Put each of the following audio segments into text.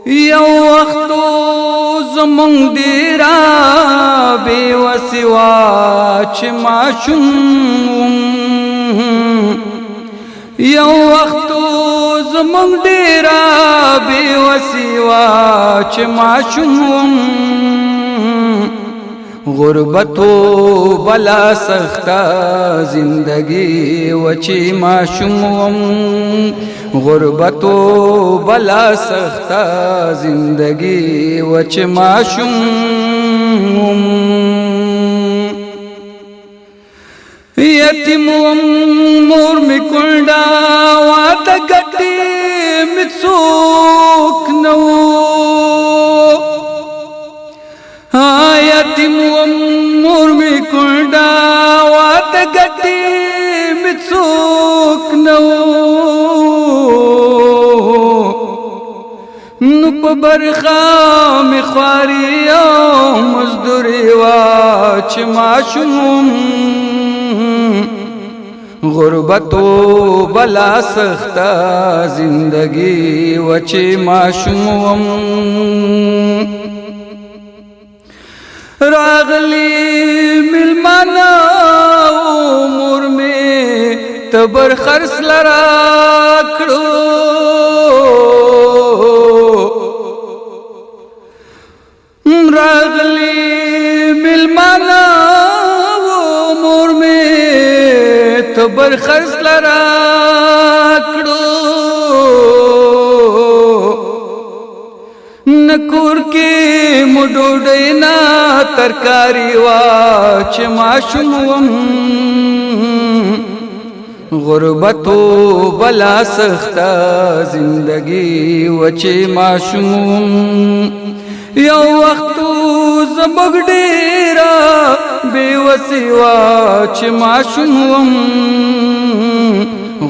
یو وختو زمونږ ډیرا بې وسې وه چې ماشوم وم یو وختو زمونږ ډیرا بې وسې وه چې ماشوم وم غربتو بلا سخته زندگی و چې ماشوم وم غربتو بلا سخته زندگی و چې ماشوم وم یتیم وم مور می کونډه واده ګټې مې څوک نه یتیم وم مور می کونډه واده ګټې مې څوک نه نو په برخه مې خواري او مزدوري وه چې ماشوم وم غربتو بلا سخته زندگی و چې ماشوم وم راغلی ملمانا مور می تبر خرس لرا کړو راغلی ملمانا مور می تبر خرس لرا کړو نکور کې مډوډۍ نه ترکاری وا چې ماشوم وم غربتو بلا سخته زندگی و چې ماشوم وم یو وختو زموږ ډیرا بې وسې وه چې ماشوم وم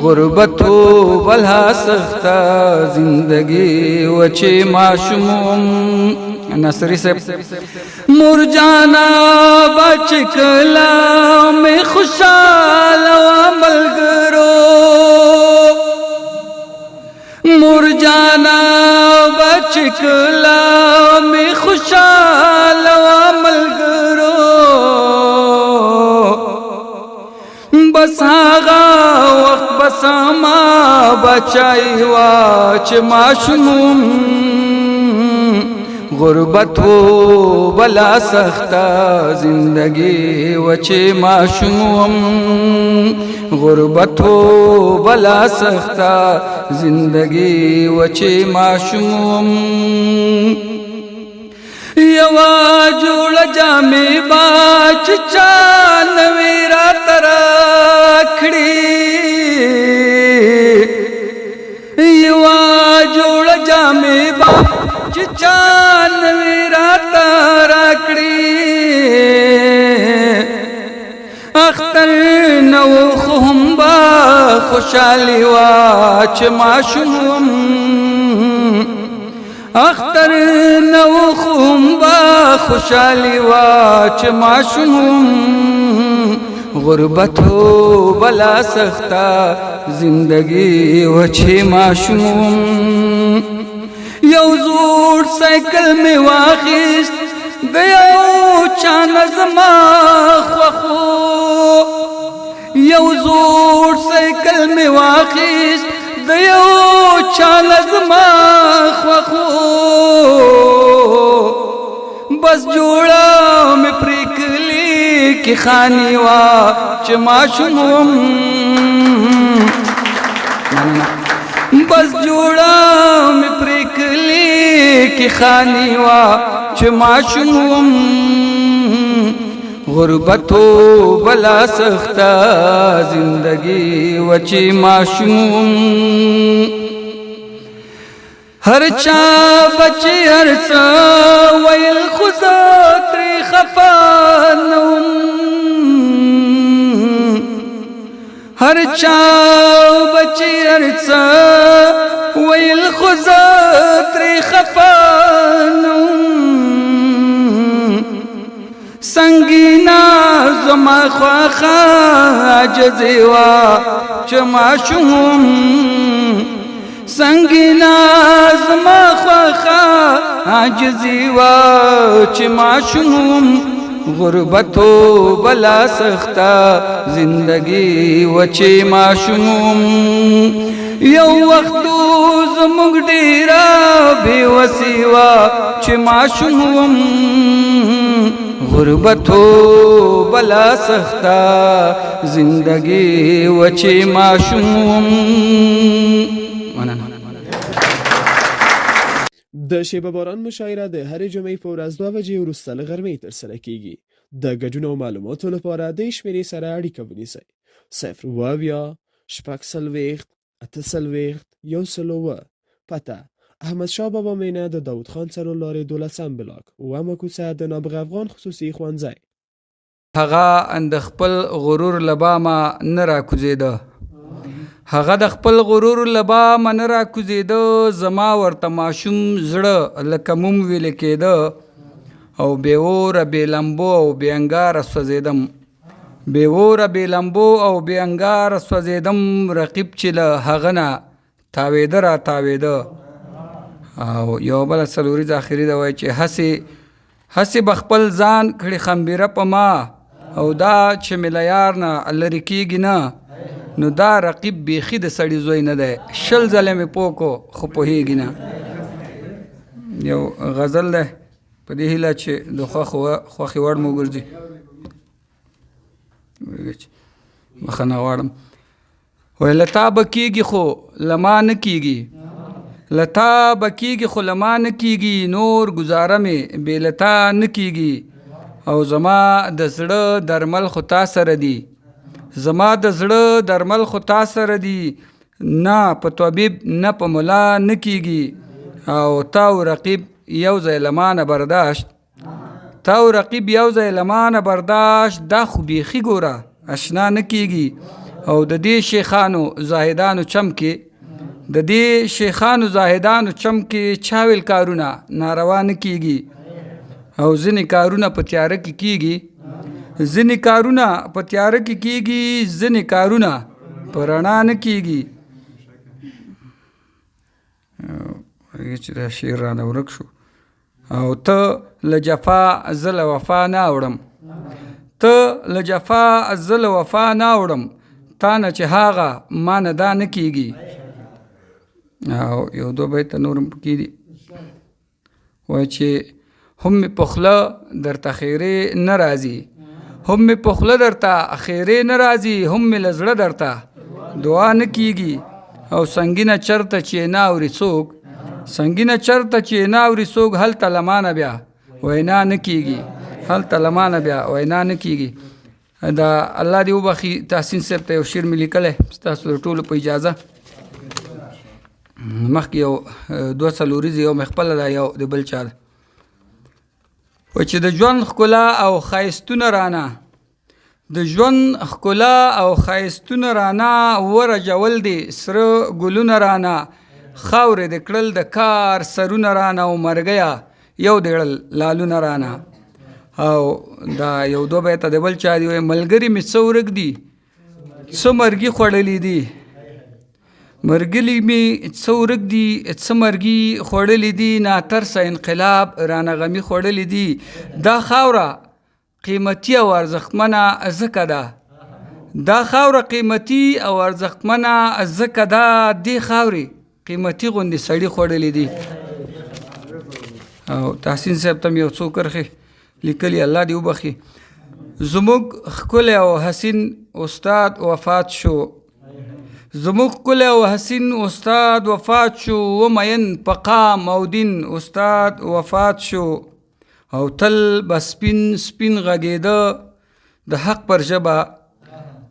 غربتو بلا سخته زندگی و چې ماشوم وم نصری صاحب مور جانا بچ کلا میں خوشحال و ملګرو مور جانا بچ کلا میں خوشحال و ملګرو بس هغه وخت بس ما بچای وا چې ماشوم غربتو بلا سخته زندگی و چې ماشوم وم غربتو بلا سخته زندگی و چې ماشوم وم یوا جوړه جامې با چې چا نوې راته راکړي یوا جوړه جامې با چې چا نوې راته راکړي اختر نو خو هم با خوشحالي وه چې ماشوم وم اختر نو خو هم با خوشحالي وه چې ماشوم وم غربتو بلا سخته زندگی و چې ماشوم وم یو زوړ سایکل می واخیست د یو چا نظما خوخو یو زوړ سایکل می واخیست د یو چا نظما خوخو بس جوړه می پریکلی کی خانی وا چې ماشوم وم بس جوړه می پریکلی کی خانی وا چې ماشوم وم غربتو بلا سخته زندگی و چې ماشوم وم هر چا بچی هر څه ویل خو زه ترې خفه نه وم هر چا بچی هر څه ویل خو زه ترې خفه نه وم سنگینا زما خواخا عجزی وا چې ماشوم سنگینا زما خواخا عاجزی وا چې ماشوم غربتو بلا سختا زندگی و چې ماشوم یو وختو زموږ ډیرا بے وسیوا چې ماشوم غربتو بلا سختا زندگی و چې ماشوم. د شیبه باران مشاعره د هرې جمعې په ورځ 2 بجې وروسته له غرمې ترسره کیږي. د ګډون او معلوماتو لپاره د شمیرې سره اړیکه ونیسئ 0 پته احمدشاه بابا مینه د داود خان څلورلارې 12 بلاک اومه کوڅه د نابغه افغان خصوصي ښوونځی. هغه د خپل غرور لبامه نه راکوزېده، هغه د خپل غرور لبامه نه راکوزېده. زما ورته ماشوم زړه لکه موم ویلې کېده او بې اوره بې لمبو او بې انګاره سوځېدم، بې اوره بې لمبو او بې انګاره سوځېدم. رقیب چې له هغه نه تاوېده را تاوېده. او یو بله څلوریزه اخري ده وایي چې هسې به خپل ځان کړي خمبیره په ما او دا چې مې له یار نه لرې کېږي نه، نو دا رقیب بیخي د سړي زوی نه دی. 20 ځله مې پوکو خو پوهېږي نه. یو غزل دی په دې هیله چې د خوښې وړ مو وګرځي. بخښنه غواړم. وایي له تا به کېږي خو له ما نه کېږي، له تا به کېږي خو له ما نه کېږي، نور ګزاره مې بې له تا نه کېږي. او زما د زړه درمل خو تا سره دي، زما د زړه درمل خو تا سره دي، نه په طبیب نه په ملا نه کېږي. او تا او رقیب یو ځای له مانه برداشت، تا او رقیب یو ځای له مانه برداشت، دا خو بیخي ګوره اشنا نه کېږي. او د دې شیخانو زاهدانو چم کې، د دې شیخانو زاهدانو چم کې چا ویل کارونه ناروا نه کېږي. او ځینې کارونه په تیاره کې کېږي، ځینې کارونه په تیاره کې کېږي، ځینې کارونه په رڼا نه کېږي. چې دا شعر رانه ورک شو. او ته له جفا زه له وفا نه اوړم، ته له جفا زه له وفا نه اوړم، تا نه چې هغه ما نه دا نه کېږي. او یو دوه بیته نور هم پکې دي. وایي چې هم مې په خوله درته خیرې نه راځي، هم مې په خوله درته خیرې نه راځي، هم مې له زړه درته دعا نه کېږي. او سنګینه چرته چې نه اوري څوک، سنګینه چرته چې نه اوري څوک، هلته له مانه بیا وینا نه کېږي، هلته له مانه بیا وینا نه کېږي. دا الله دې وبخي تحسین صاحب ته یو شعر مې لیکلی ستاسو د ټولو په اجازه. مخکې یو 2 څلوریزې یو مې خپله ده یو د بل چا ده. وایي چې د ژوند ښکلا او ښایستونه رانه، د ژوند ښکلا او ښایستونه رانه، ورجول دې سره ګلونه رانه، خاورې د کړل د کار سرونه رانه، او مرګیه یو د کړل لالونه رانه. او دا یو 2 بیته د بل چا دي. وایي ملګري مې څه ورک دي، څه مرګي خوړلي دي، مرګلي مې څه ورک دي، څه مرګي خوړلي دي، ناترسه انقلاب رانه غمي خوړلي دي. دا خاوره قیمتي او ارزښتمنه ځکه ده، دا خاوره قیمتي او ارزښتمنه ځکه ده، دې خاورې قیمتي غوندې سړي خوړلي دي. او تحسین صاحب ته یو څو کرښې لیکلي، الله دې وبخي. زموږ ښکلی او حسین استاد وفات شو، زموږ ښکلی او حسین استاد وفات شو، ومین په قام او دین استاد وفات شو. او تل به سپین سپین غږېده د حق پر ژبه،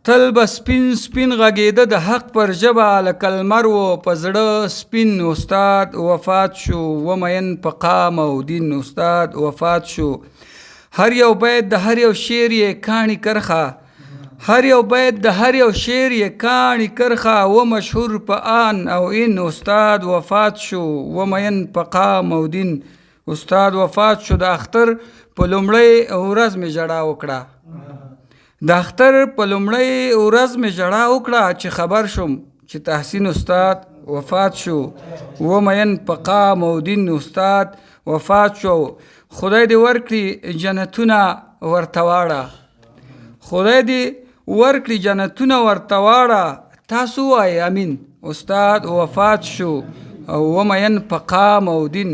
تل به سپین سپین غږېده د حق پر ژبه، لکه لمر و په زړه سپین استاد وفات شو، ومین په قام او دین استاد وفات شو. هر یو بیت د هر یو شعر یې کاڼي کرښه، هر یو بیت د هر یو شعر یې کاڼي کرښه، و مشهور په آن او این استاد وفات شو، ومین په قام او دین استاد وفات شو. د اختر په لومړۍ ورځ مې ژړا وکړه، د اختر په لومړۍ ورځ مې ژړا وکړه، چې خبر شوم چې تحسین استاد وفات شو. و مین په قام او دین استاد وفات شو. خدای دې ورکړي جنتونه ورته واړه. خدای دې ورکړي جنتونه ورته واړه. تاسو وایئ امین. استاد وفات شو او مین په قام او دین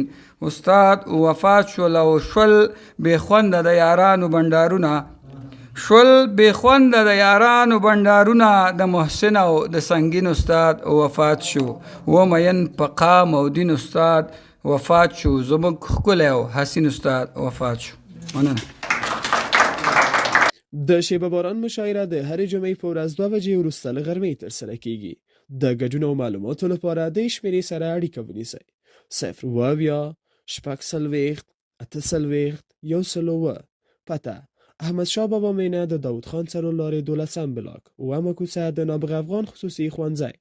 استاد وفات شو. او شول بې خونده د یارانو بنډارونه. شول بې خونده د یارانو بنډارونه. د محسن او د سنگین استاد وفات شو. و مین په قام او دین استاد وفات شو. زموږ ښکلی او حسین استاد وفات شو. مننه. د شیبه باران مشاعره د هرې جمعې په ورځ 2 بجې وروسته له غرمې ترسره کیږي. د ګډون او معلوماتو لپاره د شمیرې سره اړیکه ونیسئ. 0 8 1 پته: احمدشاه بابا مینه د داود خان څلور لارې 12 بلاک و کوڅه د نابغه افغان خصوصي ښوونځی.